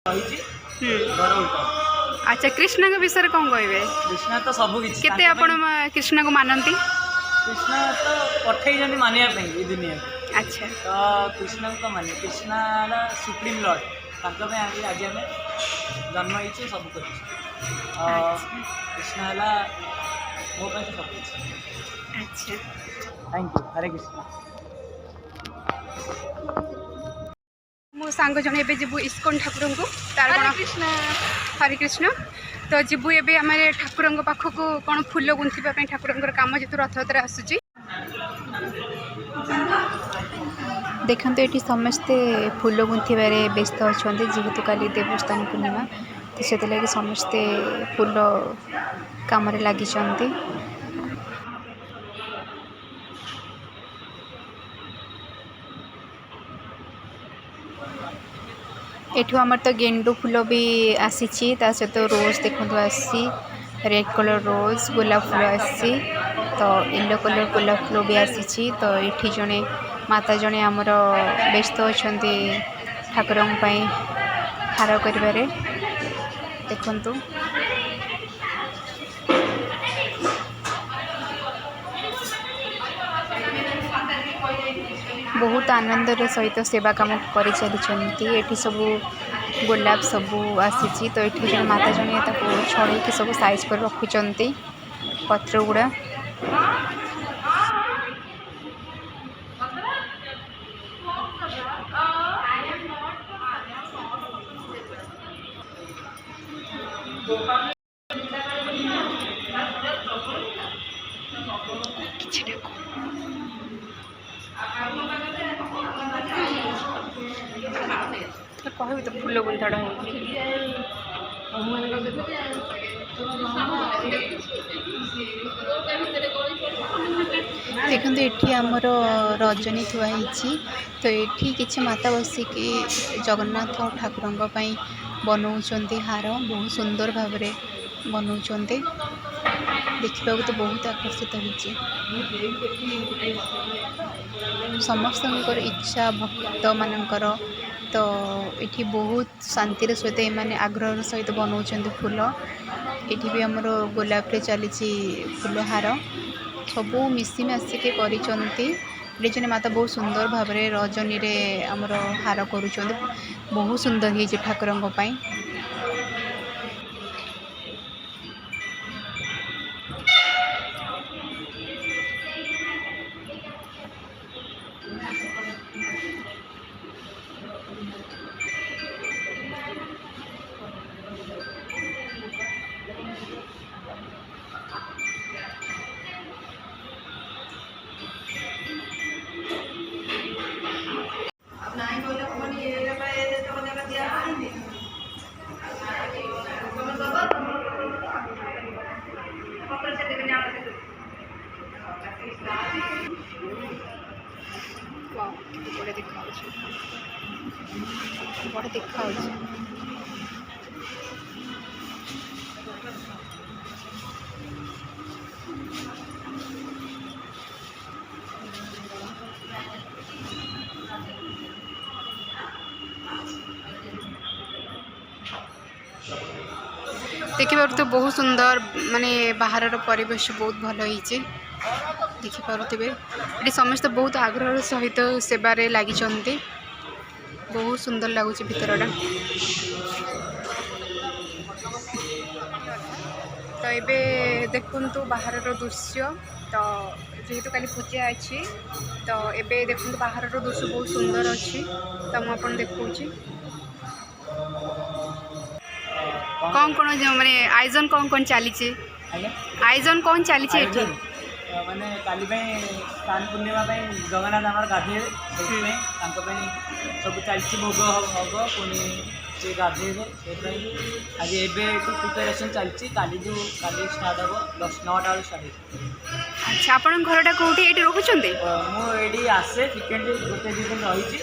घर उल्टा। अच्छा कृष्ण के विषय कौन कहे? कृष्ण तो सब किसी केते आपण कृष्ण को मानती? कृष्ण तो पठे मानिया ये दुनिया। अच्छा तो कृष्ण को माने कृष्ण सुप्रीम लॉर्ड आज आम जन्म हो सब कर कृष्ण है मो सब कुछ। अच्छा थैंक यू। हरे कृष्ण। मो सांग जन ए जीवु इस्कन ठाकुर को तार हरे कृष्ण हरे कृष्ण। तो जीवु एबे आम ठाकुर पाखक कौन फूल गुंथापी ठाकुर कम जेहतु रथयात्रा आसूची देखते ये समस्ते फूल गुंथारे व्यस्त अच्छा जेहेतु काली देवस्थान पूर्णिमा तो से लगे समस्ते फूल कम लगी। एठू आमर तो गेंडू फूल भी आसी सहित रोज देखो आसी रेड कलर रोज गोलाप फूल आसी तो येलो कलर गोलाप फूल भी आसी। तो ये जड़े माता जड़े आमर व्यस्त अच्छा ठाकुर हार कर देखु बहुत आनंदर सहित सेवा कम कर चली सब गोलाप सबू आसी। तो ये जन माता जड़े छड़े सब साइज कर रखुंट पत्र गुड़ा कह तो फूल गुंथाड़ा देखते ये आमर रजनी थुआई तो ये किसी माता बसिकी जगन्नाथ ठाकुर बनाऊँच हार बहुत सुंदर भाव बनाऊँच देखा तो बहुत आकर्षित होती समस्त इच्छा भक्त मानकर तो ये बहुत शांतिर सहित ये आग्रह सहित बनाऊँच फूल ये भी आमर गोलाप चली फूल हार सबू मिसीमासिक कर माता बहुत सुंदर भाव रजनी आमर हार करुँच बहुत सुंदर हो ठाकुर। बड़े देखा बड़े देखा देखिए तो बहुत सुंदर माने बाहर परिवेश बहुत भल होती देखिपे ये समस्त बहुत आग्रह सहित सेवारे लगी बहुत सुंदर लगुच भितरटा। तो ये देखु बाहर दृश्य तो जेहेतु काली पूजा अच्छी तो ये देखो बाहर दृश्य बहुत सुंदर अच्छी तो मुझे देखा कौन कौन माने आयोजन कौन चली आयोजन कौन चली माने काली स्नान पूर्णिमा जगन्नाथ आम गाधे सब चलती भोग हम पुणी से गाधे आज एवं प्रिपेरेसन चलती काली स्टार्ट हम 9टा स्टार्ट। अच्छा आपण घरटा कौटी ये रोकुंटे? मुझे आसे फ्रिक्वेंटली गोटे 2 दिन रही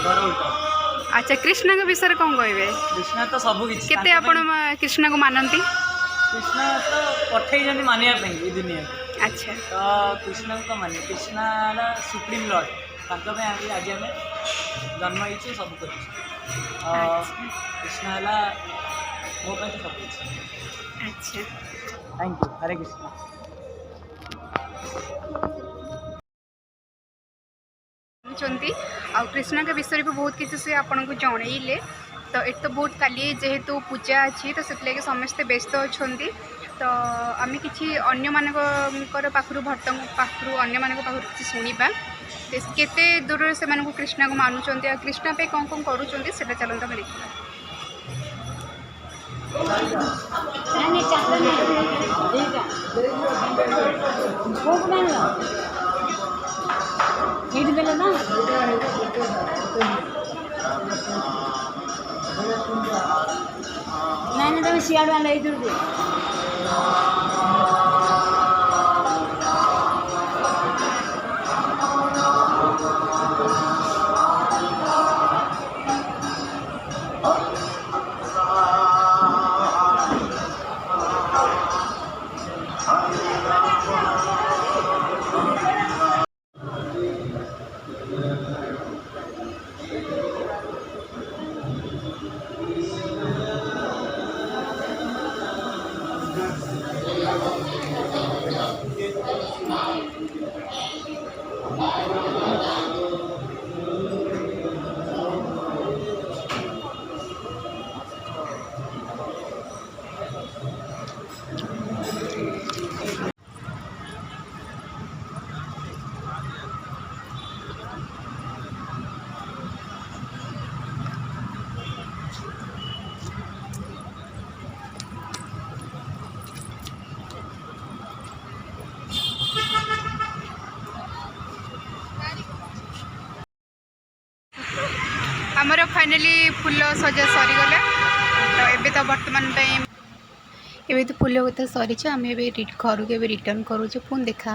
घर उल्टा। अच्छा कृष्ण के विषय कौन कहे? कृष्ण तो सब किसी केते आपण कृष्ण को मानती? कृष्ण तो पठे मानिया ये दुनिया। अच्छा तो कृष्ण को माने कृष्ण सुप्रीम लॉर्ड आज आम जन्म हो सब कर। कृष्ण है मो तो सब कुछ। अच्छा थैंक यू। हरे कृष्ण। चाहती आ कृष्ण के विषय भी बहुत किसी से आपन को जनइले तो ये तो बहुत काली जेहेतु पूजा अच्छी तो से समस्ते व्यस्त अच्छा तो आम कि अन्य मानकर पाखु भक्त पाखु अन्य मान किसी शुणा केते दूर से कृष्ण को मानुंट कृष्ण पे कौन कौन करुँच चलते आम देखा। नहीं तुम सियाड़ वाला इधर दे। आमर फाइनाली फूल सजा सरीगला तो ये तो बर्तमान टाइम ये तो फूल कथा सरी आम घर के रिटर्न करुचे पुणी देखा।